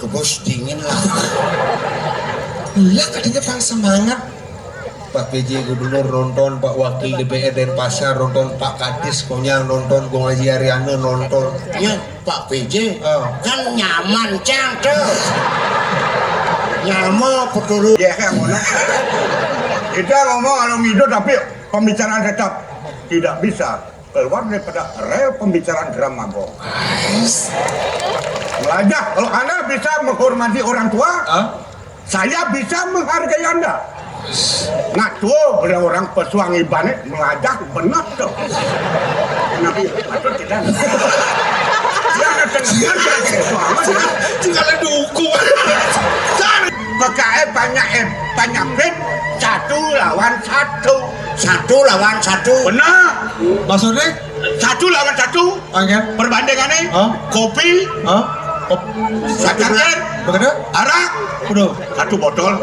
Bos dingin lah. Lah katanya Bang semangat. Pak PJ Gubernur nonton, Pak Wakil DPR Denpasar nonton, Pak Kadis Konyang nonton, Gong Haji Ariana nonton. Ya Pak PJ kan nyaman cang tuh. Nyaman peturu. Ya kan ngono. Kita ngomong alung hidup tapi pembicaraan tetap tidak bisa keluar daripada rel pembicaraan Dramagon. Melajah, kalau Anda bisa menghormati orang tua, saya bisa menghargai Anda. Nah tuh, bila orang pesuang ibanet melajah benar tuh. Nabi, atau tidak? Jangan tengah Tinggal dukung. PKS banyak bed, 1 lawan 1. 1 lawan 1. Benar. Maksudnya? 1 lawan 1. Oke. Perbandingannya, kopi, satu Bagaimana? Bagaimana? arak, Udah. 1 botol.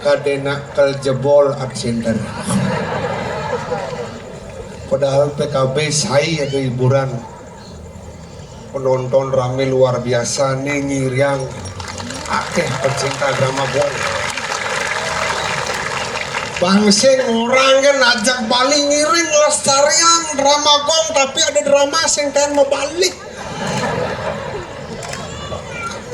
Kadena keljebol absenter. Padahal PKB saya ada hiburan. Penonton rame luar biasa nih nyiriang. Akeh pecinta Dramagon. Bangsing orang kan ajak balik ngiring lestarian Dramagon tapi ada drama sing kan mau balik.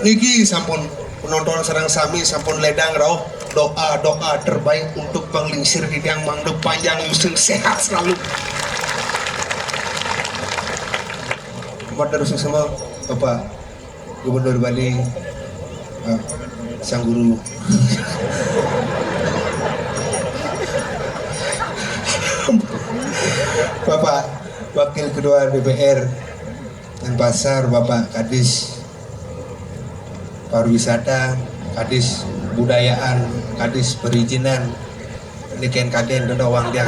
Niki sampun penonton serang sami sampun ledang rauh. Doa terbaik untuk Bang Lingsir Hidang Mangdep panjang usul sehat selalu. Kepada terus semua Bapak Gubernur Bali, Sang Guru. Bapak Wakil Ketua DPR Denpasar, Bapak Kadis Pariwisata, Kadis Budayaan, Kadis Perizinan, niken kaden doang dia.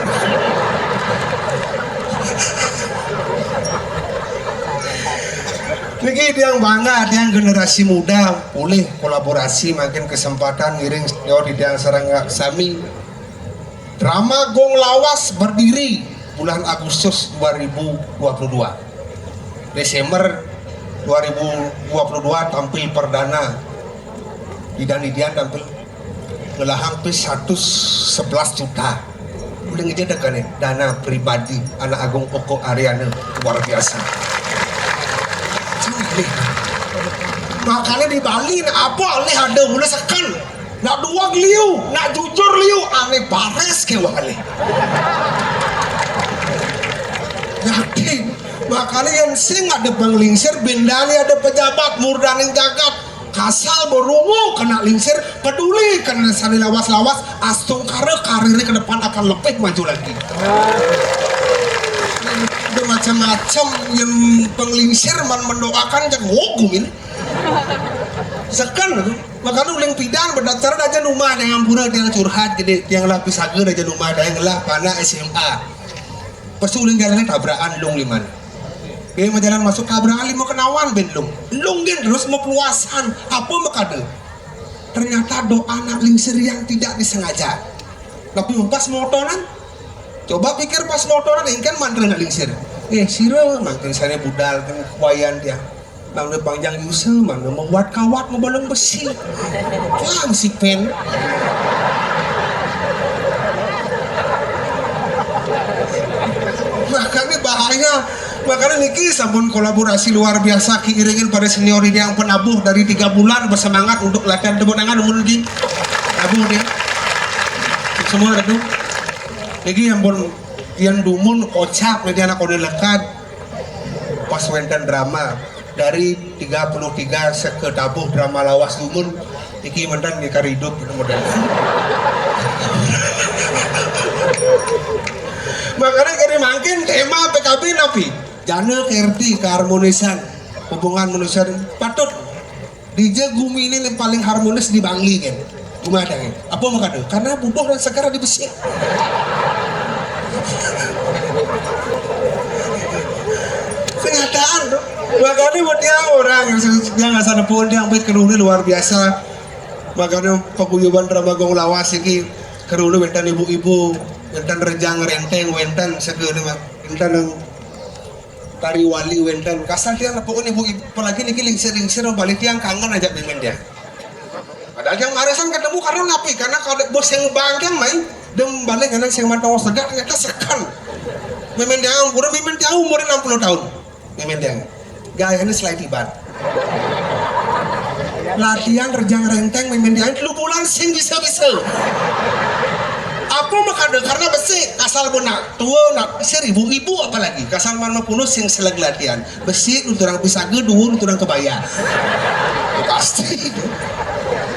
Niki yang bangga, yang generasi muda boleh kolaborasi makin kesempatan ngiring di yang sarang sami. Dramagon lawas berdiri bulan Agustus 2022. Desember 2022 tampil perdana. Didan tampil ngelahang tuh 111 juta. Udah ngejada kan ya, dana pribadi anak Agung Pokok Ariana luar biasa. Makanya di Bali apa oleh ada mulai sekan nak dua liu, nak jujur liu ane bares ke wale. Jadi makanya yang sing ada Bang Lingsir bendani ada pejabat murdaning jagat kasal berungu kena Lingsir peduli karena sani lawas-lawas astung karirnya ke depan akan lebih maju lagi. Ada macam-macam yang penglingsir mendoakan jangan hukum ini. Sekan makanya uling pidang berdasar aja rumah yang pura yang curhat jadi yang lapis agar aja rumah yang lah panah SMA. Pasti uling jalannya tabrakan lung liman. Kayak mau jalan masuk tabrakan lima kenawan ben lung gen terus mau peluasan apa makade. Ternyata doa anak lingsir yang tidak disengaja. Tapi pas motoran, coba pikir pas motoran ini kan mandra lingsir. Sira makin sana budal kan kuayan dia. Mana panjang user, mana membuat kawat, membolong besi. Lang si pen. Makanya bahaya. Makanya niki sampun kolaborasi luar biasa kiiringin pada senior ini yang penabuh dari 3 bulan bersemangat untuk latihan tepuk tangan umur lagi. Nabuh dia. Semua itu. Niki yang pun yang dumun kocak nanti anak kode lekat pas wenten drama dari 33 seke tabuh drama lawas dumun niki mendan nikah hidup itu model. Makanya kini makin tema PKB napi jana kerti keharmonisan hubungan manusia patut DJ Gumi ini yang paling harmonis di Bangli kan gimana kan apa mau kado karena bubuh dan sekarang di besi kenyataan tuh makanya buat dia orang yang nggak sana pun dia ambil keruni luar biasa makanya paguyuban drama gong lawas ini keruni wentan ibu-ibu wentan rejang renteng wentan segala wentan tari wali wentan kasar dia pokoknya ibu apalagi nih lingsir balik yang kangen aja dengan dia padahal yang marisan ketemu karena napi karena kalau bos yang bangkang main dem balik karena yang mantau segar ternyata sekan memen dia udah memen dia umur 60 tahun memen dia gayanya selain tiban latihan rejang renteng memen dia 3 bulan sing bisa-bisa apa makanya karena besi asal benak tua nak 1000 ibu apalagi kasal mana punus yang selag latihan besi untuk orang pisage dua untuk orang kebaya pasti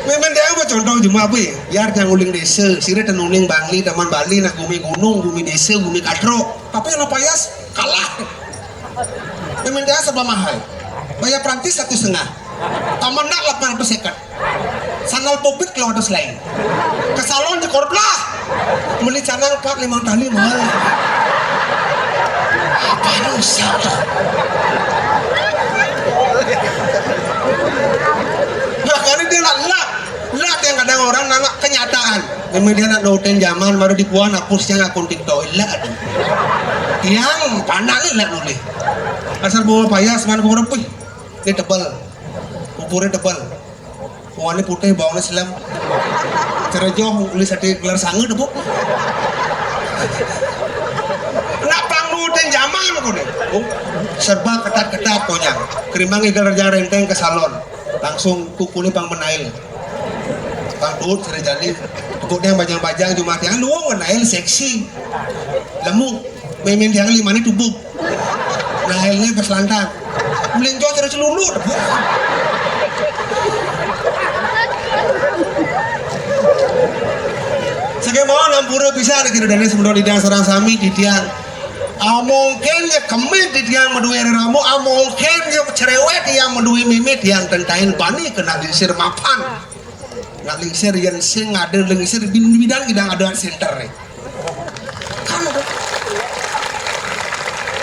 memang dia apa contoh cuma apa biar jangan uling desa sire tenuning Bangli taman Bali nak bumi gunung bumi desa bumi kadro tapi yang payas kalah memang dia serba mahal bayar Prancis 1,5 taman nak 800 sekat sandal popit kalau ada selain ke salon di korplah beli canang 4-5 tali mahal apa ini usah makanya dia nak yang kadang orang nangak kenyataan memang dia nak nautin zaman baru dipuan hapusnya akun TikTok ilah yang pandang ilah nulis asal bawa payas mana bawa rapuh dia tebal ukurnya tebal warnanya putih bawangnya silam cara jauh tulis ada gelar sangga debu nak pangnutin zaman kau deh serba ketat-ketat pokoknya kerimang igal rejang renteng ke salon langsung kukulnya pang menail pang dut cara jadi pokoknya bajang-bajang cuma yang luang menail seksi lemu memin yang 5 ini tubuh nailnya pas lantang melinjau cara celulu debu Sekarang nampura bisa ada kira dari sebelum di tiang serang sami di tiang. Mungkin ya kemit di tiang medui ramu, mungkin ya cerewet yang medui mimit yang tentain bani kena lingsir mapan. Nak lingsir yang sing ada lingsir bidang idang ada center nih. Kan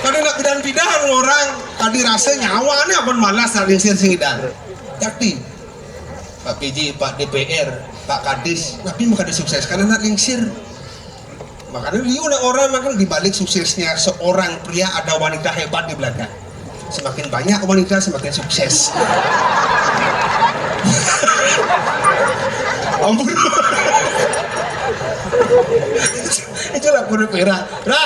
tadi nak bidang orang tadi rasa nyawa nih apa malas nak lingsir sing idang. Jadi Pak PJ, Pak DPR, Pak Kadis, tapi makanya sukses karena nak lingsir. Makanya liu orang makan dibalik suksesnya seorang pria ada wanita hebat di belakang. Semakin banyak wanita semakin sukses. Ampun. Itulah kudu pera. Ra.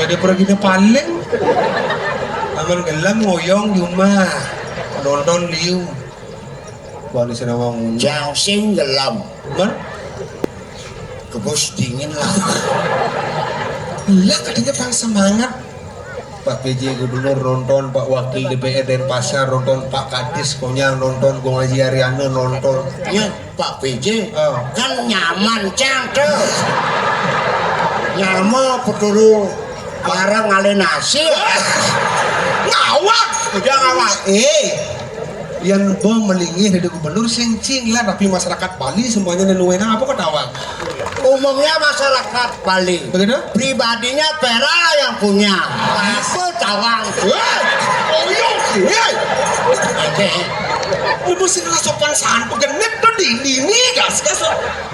Jadi pergi ke paling aman gelam ngoyong di rumah nonton liu Apa di sana wong? Jang sing gelem. Man? Kebos dingin lah. Lah katanya Pak semangat. Pak PJ Gubernur nonton, Pak Wakil DPR Denpasar nonton, Pak Kadis Konyang nonton, Gong Haji Ariana nonton. Ya Pak PJ Oh. kan nyaman cang tuh. Nyaman peturu barang ngale nasi. Ngawak, udah ngawak. Yang bom melingih dari gubernur sencing lah, tapi masyarakat Bali semuanya nenuena apa ketawa? Umumnya masyarakat Bali. Begitu? Pribadinya Pera lah yang punya. Aku tawang. Oh iya, lu mesti ngelah sopan santun, genet tuh di ini gas.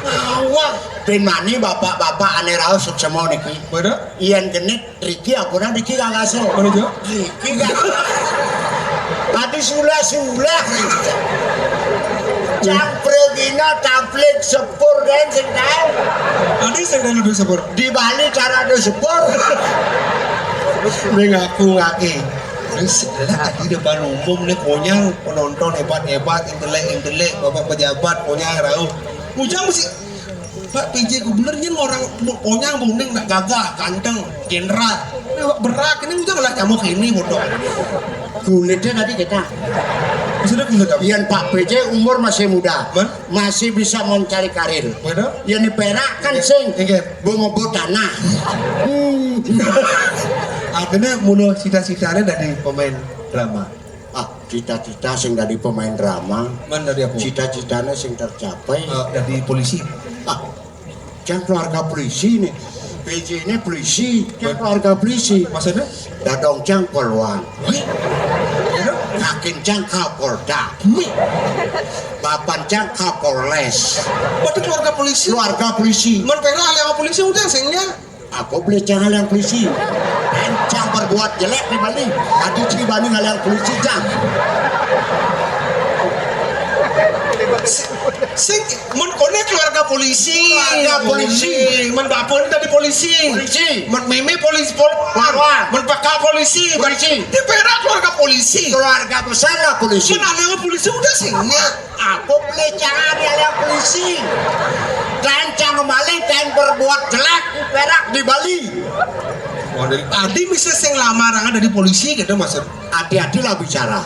Ngawak. Pinmani bapak-bapak aneh raus semua niki. Begitu? Ian genet Riki aku Riki kagak so. Mana jo? Riki gak. Tadi sulah. Campregina tamplik sepur dan sing tahu. Ada yang lebih sepur. Di Bali cara ada sepur. Dia ngaku ngake. Lah di depan umum nih Konyang penonton hebat-hebat, intelek, bapak pejabat Konyang rauh. Ujang mesti Pak PJ Gubernurnya orang Konyang bundeng nak gagah, ganteng, jenderal. Berak ini ujang lah nyamuk ini bodoh. Kulitnya tadi kita. Maksudnya kulit apa? Ian Pak PJ umur masih muda, Man? masih bisa mencari karir. Begitu? Ian di Perak kan sing bongobot tanah. Akhirnya mulu cita-citanya dari pemain drama. Ah, cita-cita sing dari pemain drama, Man dari apa? cita-citanya sing tercapai. Dari polisi. Ah, jangan keluarga polisi nih. PJ ini polisi, jangan keluarga polisi. Maksudnya? Dadong jang polwan, Begitu? kakin jang kapolda, bapan jang kapolres. Berarti keluarga polisi. Keluarga polisi. Man pernah lewat polisi udah sehingga. Aku beli jangan yang polisi. Encang berbuat jelek di Bali. Tadi Cibani hal yang polisi jang. Sing mun kone keluarga polisi. Keluarga polisi. Man bapun dari polisi. Polisi. Man meme polisi polwan. Man pakak polisi. Polisi. Di Perak keluarga polisi. Keluarga besar lah polisi. Man ada yang polisi udah singnya. Aku beli jangan yang polisi. Kencang maling dan berbuat jelek di Perak di Bali. Oh, dari tadi bisa sing lamaran dari polisi gitu maksud. Hati-hati lah bicara.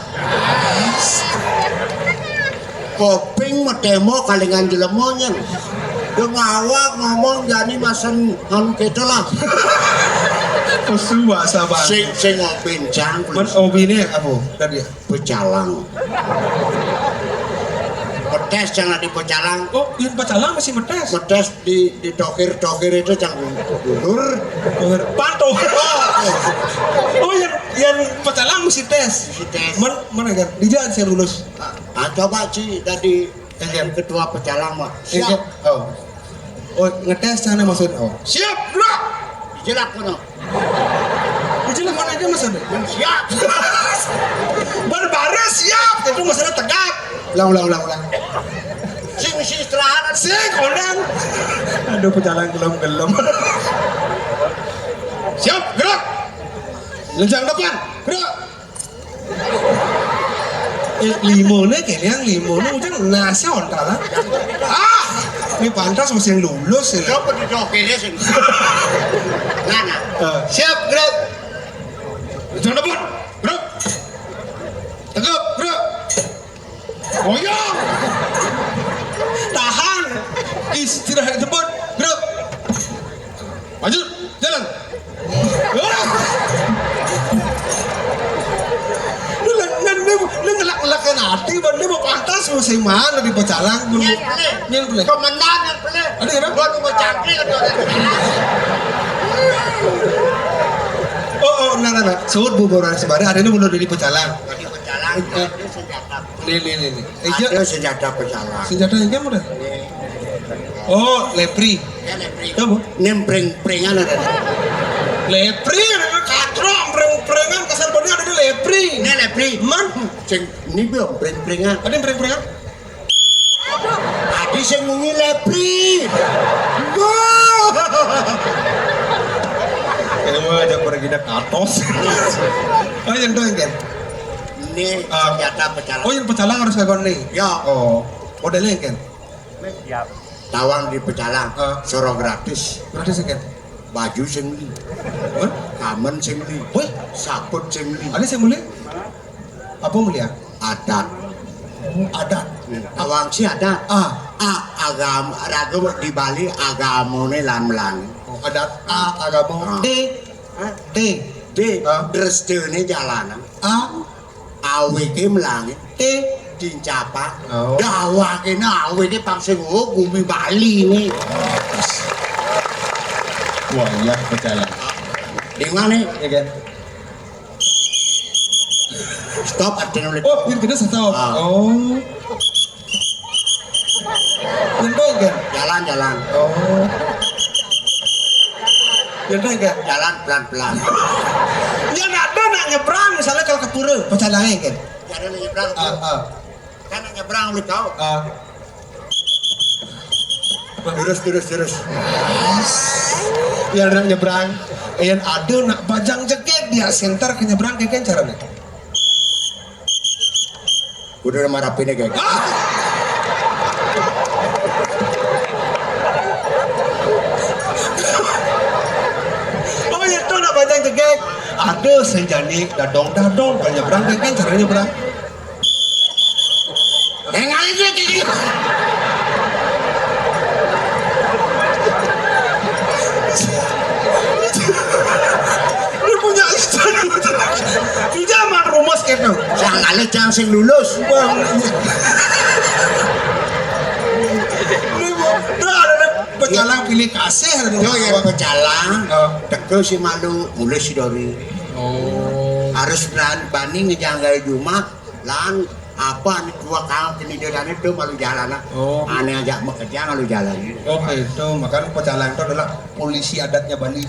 Koping medemo kalingan jelemonyen. Dia ngawak ngomong jadi masan anu gitu lah. Kesu bahasa banget. Sing ngopin jang Man obi ini apa tadi? pecalang. Pedes jangan di pecalang. Oh, yang pacalang masih metes. Pedes di tokir itu jangan dulur. Pato. Oh, yang pacalang mesti tes. Mesti tes. Mana kan? Di jalan saya lulus. Ah, coba sih tadi yang ketua pecalang mah. Siap. Oh, ngetes sana maksudnya. Oh, siap, gerak. Jelak mana? Dijelas mana aja maksudnya? Siap. Barbar siap. Itu masalah tegak. Ulang. Sing mesti istirahat. Sing kondang. Aduh, pecalang gelem. Siap, gerak. Lenjang depan, gerak. Limone kayaknya limone ujang nasi ontara. Ini pantas masih yang lulus ya. Coba di tokirnya sing. Nana. Siap, gerak. Lenjang depan, gerak. Tegap, gerak. Goyang. Tahan. Istirahat di depan, gerak. Maju, jalan. Gerak. Lu ngelak-ngelakin hati, dia mau pantas masih mana di pecalang. Yang boleh. Komandan yang boleh. Ada kan? Gua mau cangkri kan. Oh, nah. Sebut buburan sebara, ada ini benar dari pecalang. Di pecalang ada senjata. Nih. Ada senjata pecalang. Senjata yang kamu dah? Oh, lepri. Ya lepri. Kamu? Nempring-pringan ada. Lepri, katrong, pring-pringan, kasar bani ada di lepri. Ini lepri. Man, Sing ini belum pring-pringan. ada yang pring-pringan? Tadi sing muni lepri. Kamu aja pergi dah katos. Oh, yang tuh yang kan? ini Ah. senjata pecalang. Oh yang pecalang harus kagon nih. Ya, Oh modelnya kan? tawang di pecalang, Ah. soro gratis. Gratis kan? Baju sing li, Hah? kamen sing li, Woi saput sing li, ada yang mulia? Apa mulia? adat. Adat. Awang si adat. Ah. Agama, agama di Bali agamane lan melang. Oh, adat A agama D D D, Ah. drestene jalanan. A Awike melangi, T dincapa. Oh. Dawake awike pangsing bumi Bali ini. wah iya pecalang Di mana? ya kan? Stop artinya oleh. Oh ini kita stop. Ah. Oh Pintu kan? Jalan-jalan, Oh Pintu kan? jalan pelan-pelan. Ya nak ada nak nyebrang misalnya kalau ke pura pecalangnya kan? Jangan nyebrang. Kan nyebrang lu tahu. Terus. Ya nak nyebrang yang ada nak bajang jeket dia center ke nyebrang kayak kan caranya? Udah marah pindah kayak. Oh ya tuh nak bajang jeket ada senjani dadong kalau nyebrang kayak kan caranya nyebrang? Enggak itu gini. Lu punya istana di zaman rumus gitu. Jangan kali jangan sing lulus. Bang. Udah ada pecalang pilih kasih ada Yo yang pecalang, Oh. teko si malu mulai si dori. Oh. Harus berani ngejanggai Jumat lan apa nih tua kau kini jalan itu malu jalan lah. Oh. Aneh aja bekerja malu jalan. Oke, itu makanya pecalang itu adalah polisi adatnya Bali.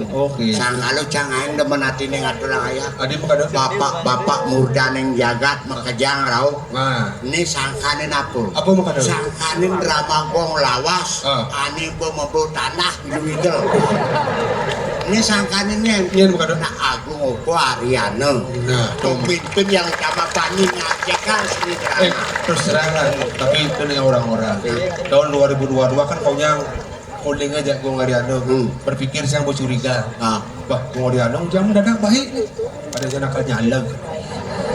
Oke. Sang kalau cangain demen hati nih ngatur ayah. Adi bukan ada. Bapak murdan yang jagat makejang rau. Nah, Ini sangkanin apa? apa bukan ada? Sangkanin ramagong lawas. Ah. Ani membawa tanah gitu. Ini sangkanin yang Iya bukan ada. Nak Agung Opo Ariana. Nah, Pemimpin yang sama Pani ngajakan sini terus terang lah. Tapi itu dengan orang-orang. Tahun 2022 kan kau yang holding aja gue ngariano. Berpikir saya mau curiga. Nah, Wah, gue ngariano jam mendadak baik nih. Ada yang nakal nyaleg.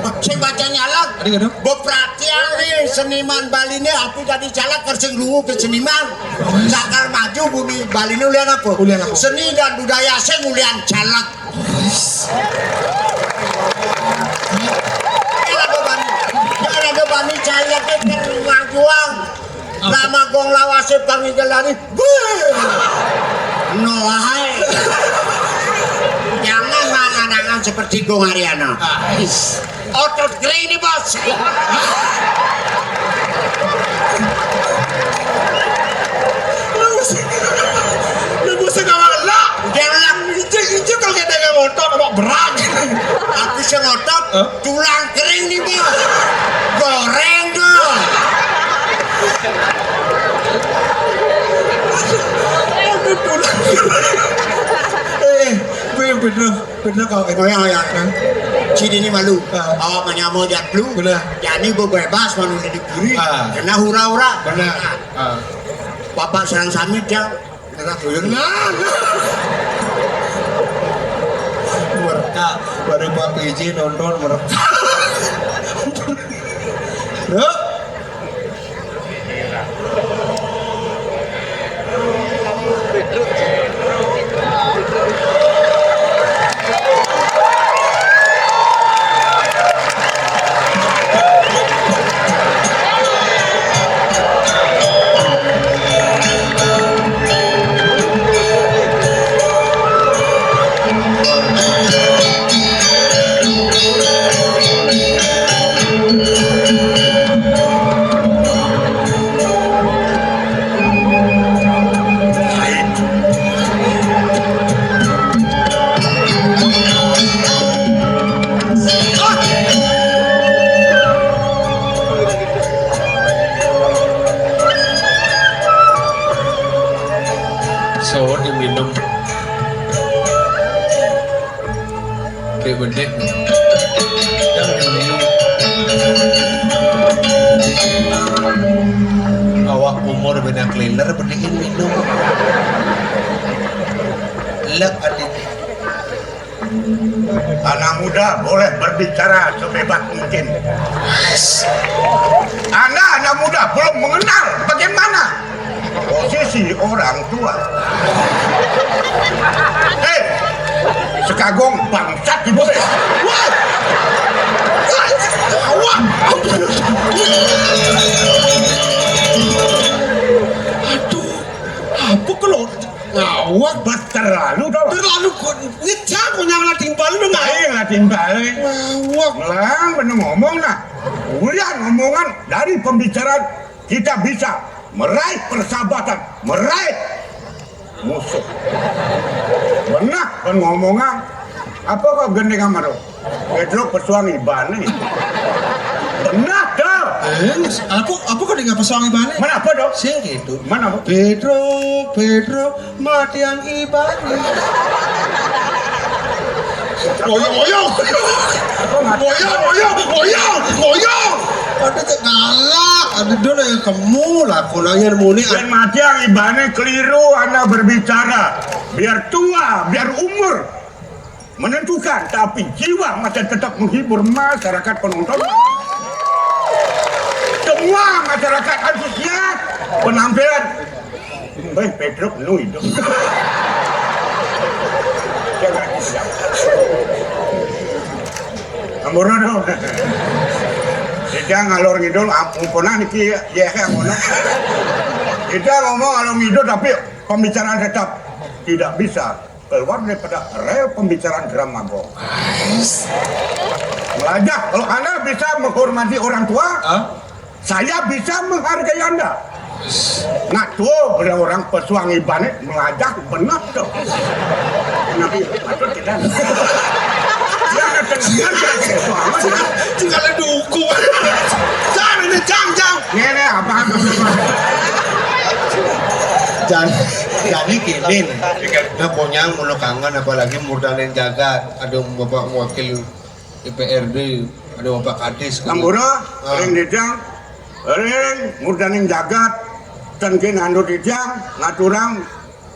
saya baca nyalak. Ada nggak dong? Beperhatian nih seniman Bali ini aku tadi calak kerjeng dulu ke seniman. Sakar maju bumi Bali ini ulian apa? Ulian apa? Seni dan budaya saya ulian calak. Jangan ada bani calak itu ngajuang. Lama gong lawase pangigelani. No hai. Jangan mangan-mangan seperti Gong Ariana. Otot gede ini bos. Lu mesti kawan lah. Jangan Injek kalau kita nggak motor, mau berat. aku sengotot Hah? tulang kering nih bos. Goreng dong. Gue yang bener kau itu. Oh ya. Cidi ini malu. Ah. Awak menyamuk jatlu. Benar. Jadi gue bebas manusia diburi. Ah. Karena hura-hura. Benar. Bapak serang samit yang negara tuyul. Mereka baru Pak PJ nonton mereka. Bro. So diminum kayak bedek jangan diminum Awak umur beda cleaner beliin minum. Lek adik. Anak muda boleh berbicara sebebas mungkin. Anak muda belum mengenal bagaimana posisi orang tua. Sekagong bangsat di bawah. Awak. Aduh, apa kalau ngawak Terlalu tau. terlalu ngecak kok nyala timpal lu nggak? Baik lah timbal. Ngawak. Lang bener ngomong nah. Kemudian ngomongan dari pembicaraan kita bisa meraih persahabatan, meraih musuh. Benar kan ngomongan. Apa kau gendeng amaro? Pedro pesuang iban nih. Benar dah. Aku kan nggak pesuang ibane. Mana apa dong? Sing gitu. Mana apa? Pedro, mati yang ibane. Goyong. Ada galak, ada dulu yang kamu lah, konanya muni. Dan mati yang ibane keliru Anda berbicara. Biar tua, biar umur menentukan, tapi jiwa masih tetap menghibur masyarakat penonton. Semua masyarakat antusias penampilan. Baik Pedro penuh itu. Jangan isap. Amborna dong. Kita ngalor ngidul ampunan iki ya ngono. Kita ngomong ngalor ngidul tapi pembicaraan tetap tidak bisa keluar daripada rel pembicaraan dramago. Belajar kalau Anda bisa menghormati orang tua, saya bisa menghargai Anda. Nah tuh orang pesuang ibane melajak benar tuh. Nanti atau tidak. Jangan tenang suami. Tinggal dukung. Jangan. Ini apa? Jadi gini, nah pokoknya mulu kangen apalagi murdanin jagat, ada bapak wakil IPRD, ada bapak kadis. Kambura, ring dijang, ring murdanin jagat, dan kena ando dijang, ngaturang,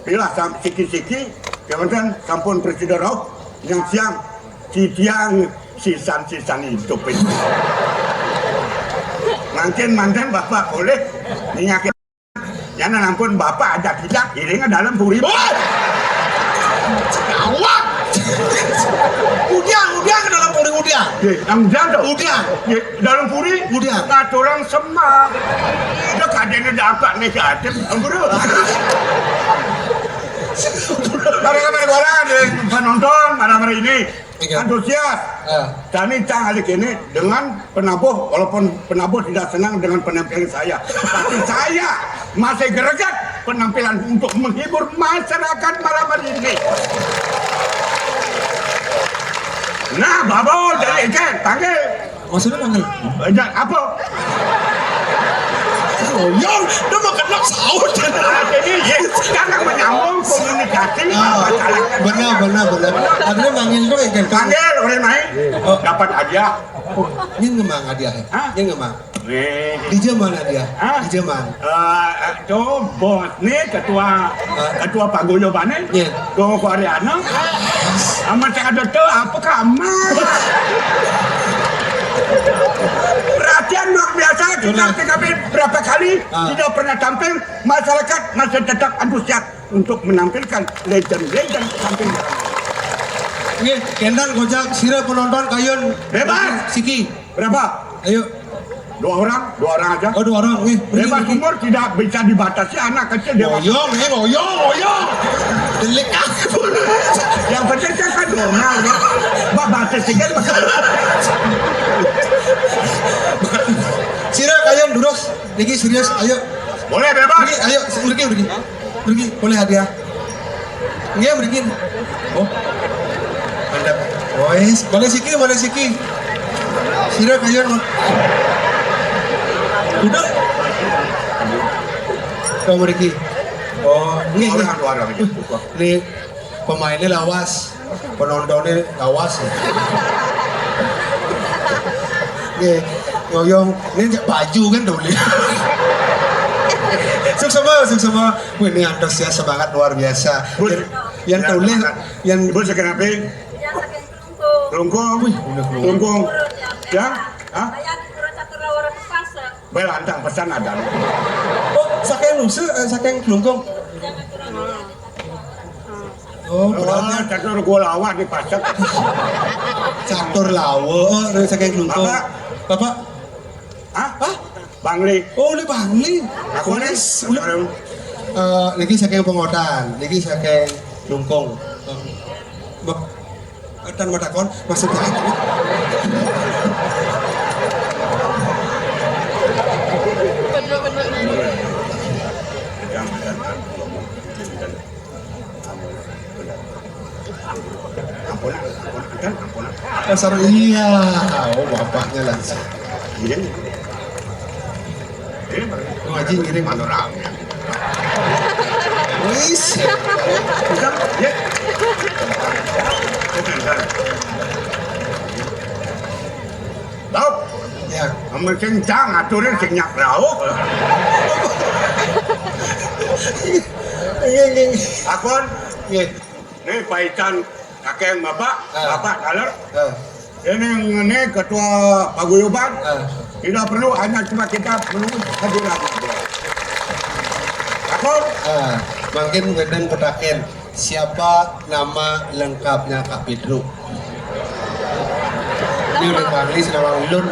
pilah siki-siki, kemudian sampun presiden roh, yang siang, siang sisan hidup itu. Mungkin mantan bapak boleh minyakin. Jangan ampun bapak ada tidak iringnya dalam puri. Awak. Udah ke dalam puri udah. Yang tuh. Udah. Dalam puri. Udah. Kata orang semak. Udah kadernya dapat negatif. Bro. Mari orang penonton malam hari ini antusias. Kami kali ini dengan penabuh, walaupun penabuh tidak senang dengan penampilan saya, tapi saya masih greget penampilan untuk menghibur masyarakat malam hari ini. Nah, Babo dari ikan panggil. Maksudnya panggil? Apa? Goyong, udah makan lok sahur. Jadi jangan menyambung komunikasi. Benar. Akhirnya manggil tuh ikan. Panggil orang lain. Dapat aja. Ini ngemang hadiah. Ini ngemang. Di Jerman hadiah. Di Jerman. Tuh bos nih ketua paguyuban nih. Tuh Koreana. Amat saya ada tuh apa kamar. Perhatian luar biasa kita TKP berapa kali tidak pernah tampil, masyarakat masih tetap antusias untuk menampilkan legend tampil. Nih, kendang gojak sira penonton kayun Bebas. Siki. Berapa? Ayo. Dua orang aja. Oh, 2 orang. Nih, Bebas umur tidak bisa dibatasi, anak kecil dia. Goyong. Delik aku. Yang penting kan normal ya. Bahasa sedikit. Sira kayun durus. Niki serius. Ayo. Boleh bebas. Pergi, ayo, pergi. Boleh hadiah. Nggih, pergi. Oh. Mantap. Boleh Siki. Sira kayun. Udah. Kau pergi. Oh, ini. Ini pemainnya lawas, penontonnya lawas. Oke. ngoyong ini baju kan dulu. Suk semua. Wih, ini antusias semangat luar biasa. Yang tulis, yang Ibu sekarang apa? Kelungkung. Kelungkung. Ya? Hah? Belantang pesan ada. oh sakeng lusu, sakeng kelungkung. Oh, Oh, catur gua lawak di pasar. catur lawo, oh sakeng kelungkung. Bapak, Hah? Bangli. oh ini Bangli. Aku nih. Niki sakeng pengotan, niki sakeng kelungkung. Tan matakon maksudnya apa? Pasar iya, oh bapaknya langsung. Iya. Ngaji ngirim panorama. wis. Bisa? Ya. Tahu? Ya, Amun kencang aturan sing nyak rauk. iya. Akon Iya. nih paitan kakek bapak, bapak dalar. Ini ketua paguyuban. Tidak perlu hanya cuma kita perlu hadir lagi. Akon Mungkin ngedeng petaken siapa nama lengkapnya Kak Pedro. Ini udah Bangli nama ulun.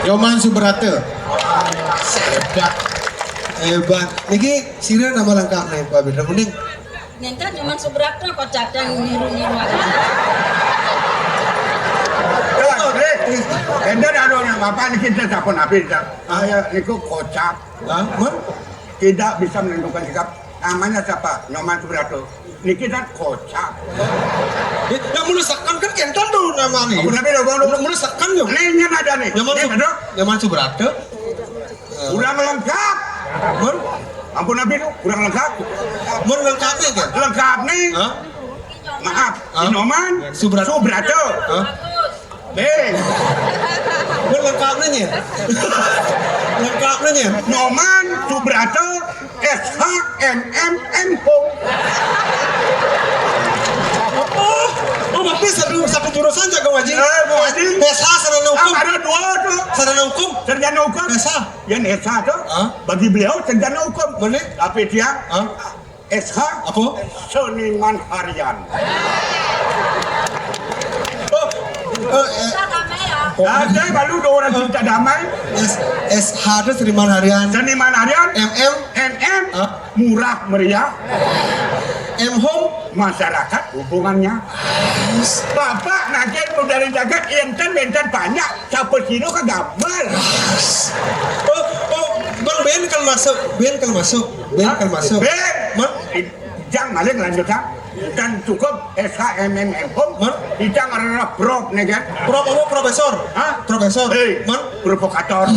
Yoman Subrata. Hebat. Niki sira nama lengkapnya Pak Pedro. Mending Nenta cuma Subrata kocak dan niru-niru aja. Enda ada yang bapak ini kita siapa nabi dah. Ayah niku kocak. Tidak bisa menentukan sikap. Namanya siapa? Nyoman Subrata. Niki dan kocak. yang melusakkan kan kenton tuh nama nih. Ampun nabi dong. Melusakkan yuk. Ini ada nih. Nyaman Subrata. Kurang lengkap. Mun Ampun nabi tuh kurang lengkap. mun lengkapnya kan? Lengkap nih. Hah? Maaf. Hah? Nyoman Subrata. Subrata. Hah? Mun lengkapnya nya. Lengkapnya nya. Nyoman Subrata SHMMM Home. Oh, bapak satu jurusan jaga wajib. Wajib. Esa sarana hukum. Ada dua tuh. Sarana hukum. Sarjana hukum. Esa. Yang SH tuh. Hah? Bagi beliau sarjana hukum. Boleh? Tapi dia Hah? SH Apa? Seniman Harian. Ada baru dua orang cinta damai. SH itu Seniman Harian. Seniman Harian. MM Hah? murah meriah. M Home. Masyarakat hubungannya. Bapak nanti mau dari jaga enten banyak. Siapa sini ke gambar. Bang Ben kan masuk. Ben kan masuk. Ben. Man? Jangan maling lanjutkan. Dan cukup SHMMM Home. Ijang adalah prof nih kan. Prof apa profesor? Hah? Profesor. Hei, Man? provokator.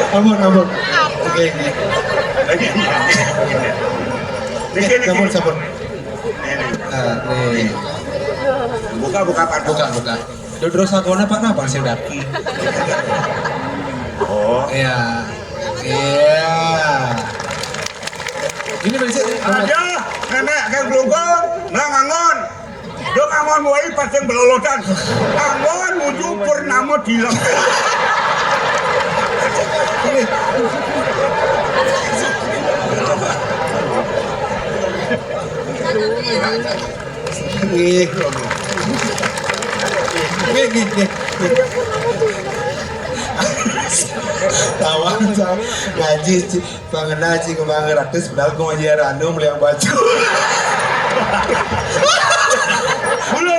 Ampun. Oke. Sabun. Nih. Buka Buka. Dodro sakone Pak napa sing daki. Oh, Iya. Ini bisa. aja, nenek kan gelungkung, nang angon. Dong angon mulai pasang belolotan. Angon menuju purnama dilem. Ini. Nih. Tawan gaji pangena ci kemang ratus padahal gue ngaji anu beli yang baju. Bulu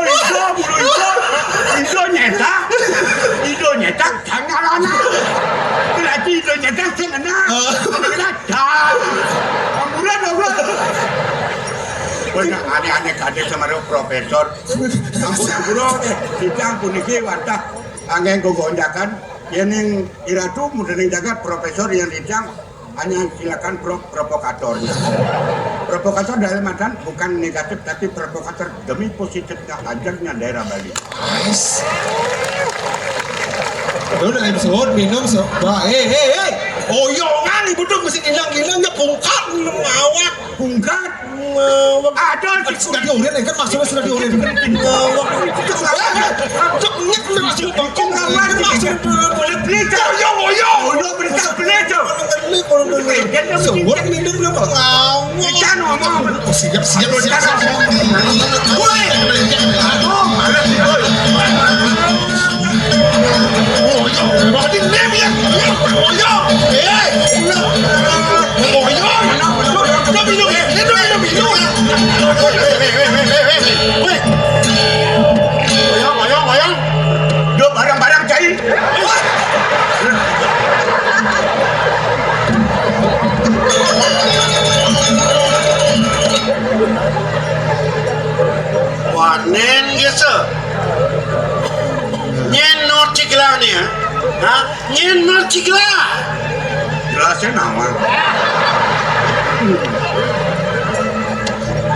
itu nyeta jangan lana. Berarti itu nyeta senena. Ambulan dong. Banyak aneh-aneh kadek sama profesor. Ampun kita puniki warta angin gogonjakan yang iratu mudaning jagat profesor yang dijang hanya silakan provokatornya. Provokator dalam artian bukan negatif tapi provokator demi positifnya hajarnya daerah Bali. Nice. Udah episode minum so. Bah, oyongan ibu tuh mesti gilang-gilangnya bungkat minum ngawak. Bungkat. Ada sudah diurin kan maksudnya sudah diurin. Ngawak. Cok nyek udah masuk bangkong ngawak masuk boleh beli. Oyong berita beli tuh. Sumur minum udah ngawak. Kita ngomong. Siap. Woi. Aduh, malas sih. Bakit nem ya? Oyong! Oyong! Oyong. Duh, barang-barang cair. Wanen gitu. Nyen not cikla nih ya. Hah? Nyen not cikla. Jelasnya nama.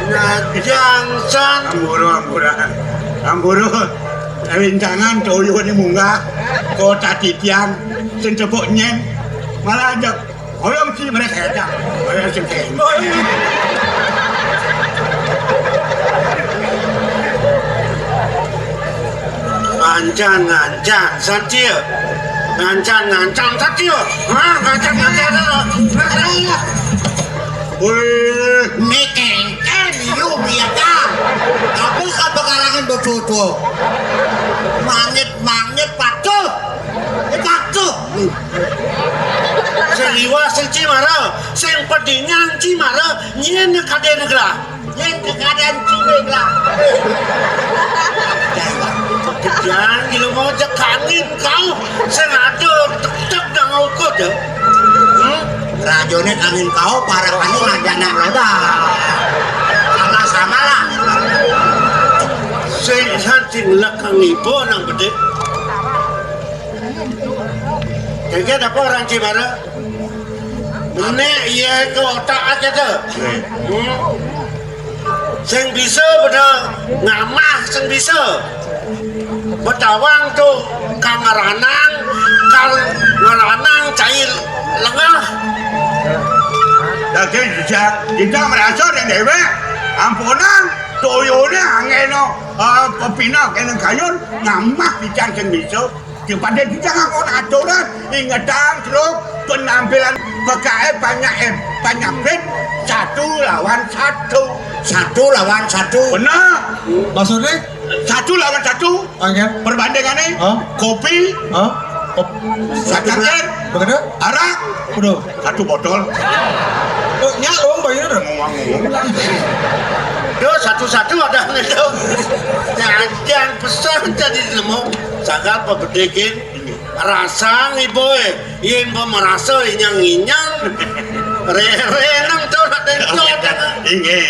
Nah, jangsan. Amburu. Rincangan toyo ni munggah. Kota titian. Sencepok nyen. Malah ajak. Oyong sih mereka ajak. Oyong sengkeng. Ngancang saja. Ngancang saja. Hah? Ngancang Wih. Mikengken yu biarkan. Aku kan bakarangan betul-betul. Mangit patuh. Seriwa sing cimara, sing pedingan cimara, nyen kadang negara. Nyen kadang cimara. Jangan gila mau jakangin kau, sengaja tek dah ngau je. Rajone angin kau para kani ngajana roda. Sama-sama lah. Saya santing lekang ibu nang bede. Kaya apa orang Cimara? Nek iya ke otak aja tu. Sing bisa bener ngamah sing bisa. Betawang tu kang ngaranang cair lengah. Jadi kita merasa dan dewe ampunan toyone angeno pepina kena kayun ngamah kita sing bisa. Kepada kita ngakon aturan ingatan terus penampilan PKF banyak bed 1 lawan 1. 1 lawan 1. Benar. Maksudnya? 1 lawan 1. Angin? Perbandingannya Hah? kopi, sakater, Bagaimana? arak, Udah. 1 botol. Oh, nyak lo bayar dah. Ngomong-ngomong. Duh satu-satu ada itu. Jangan pesan jadi lemu. Sangat pebedekin rasa ngiboy. Yen merasa inyang-inyang. Re nang tuh nak tengok. Inge.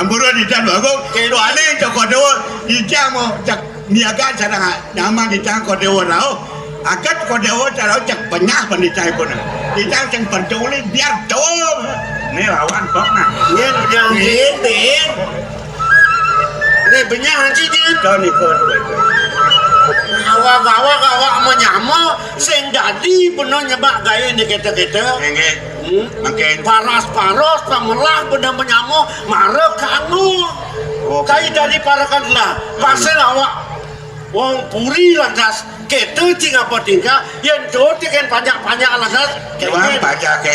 Amburu di dan bagus. Doane joko dewa di jamo jak niaga cara nama di jang ko dewa rao. Agat ko dewa cara jak penyah pendicai pun. Di jang sing peduli biar dong. Ini lawan kok nah. Yen yang ini. Ini banyak haji dia. Tony ko. Awak menyamo sing dadi bener nyebak gaya ini kita-kita. Inge. Makin Paras pamelah bener menyamo marah kangu. Kai dari parakan lah. Pasal awak wong puri lantas kita tinggal apa tinggal yang jauh tinggal banyak lantas. uang pajak ke.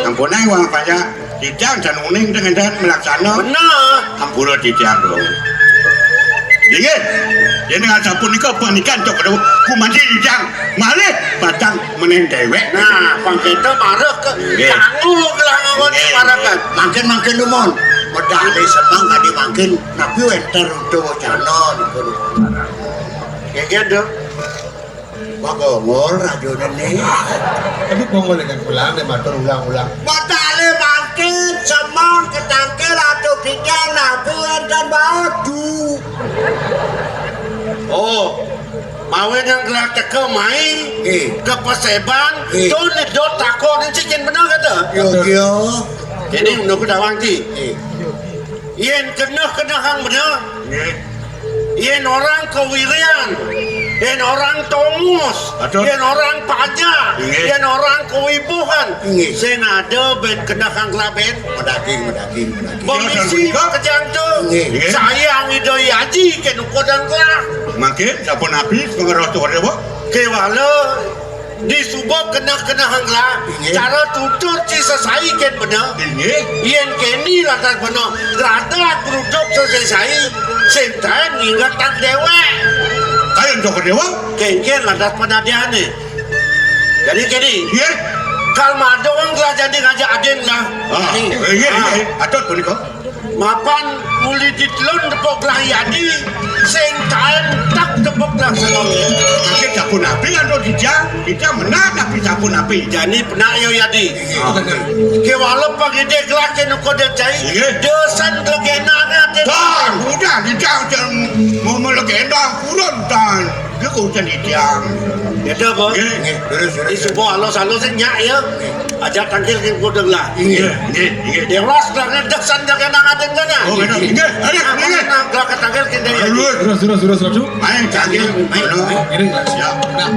Ampunai uang pajak. Dijang dan uning dengan dan melaksana. Benar. Amburu dijang dong. Dingin. Dia dengan sampun ni kau panikan cok pada kumandi dijang. Malih batang menen dewek. Nah, pangkita marah ke kangu gelang awak ni marah kan. Makin lumon. Modal di semang kadi makin nabi enter do canon. Kayak gitu. Bagongol rajone ni. Tapi pongol dengan pulang dia matur ulang-ulang. Modal makin semang ketangke ratu kijang nabi enter badu. Oh, Mawen yang gerak teke mai ke Paseban, tu nedot takut ni cikin benar kata. Yo. Jadi menurut kedawang ti, yen kena hang benar. Yen orang kewirian, yen orang tomus, yen orang pajak, yen orang kewibuhan. Sen ada ben kena hang laben. Medaging. Komisi kejang tu, sayang ide yaji ke nukodan kelah. Makin siapa nabi pengeros tu ada apa? Kewala di subok kena hangla cara tutur ci sesai ken bener yen keni lantas bener rada keruduk sesai sentan ingatan dewa Kayak joko dewa? ken lantas penadiane jadi kini Iya. kal madong lah jadi ngajak aden lah Iya. Atau tu ni kau? mapan muli ditelun tepuk lah yadi sentan tak tepuk lah senong Makin siapa nabi atau kita menang tapi siapa nabi? jadi pernah yo yadi ke walau pagi dia gelak ke nuko dia cai dosan legenda dia Tan, udah dia mau melegenda kurun tan. Dia kau jadi tiang. dia apa di sebuah alos nyak ya aja tangkil ke gudang lah Iya. dia las lah dosan legenda ngaden kana Oh, ada. Ingat. nak gelak ke tangkil ke dia Sudah, Cu. Main canggih. Ini, Ya. Nah.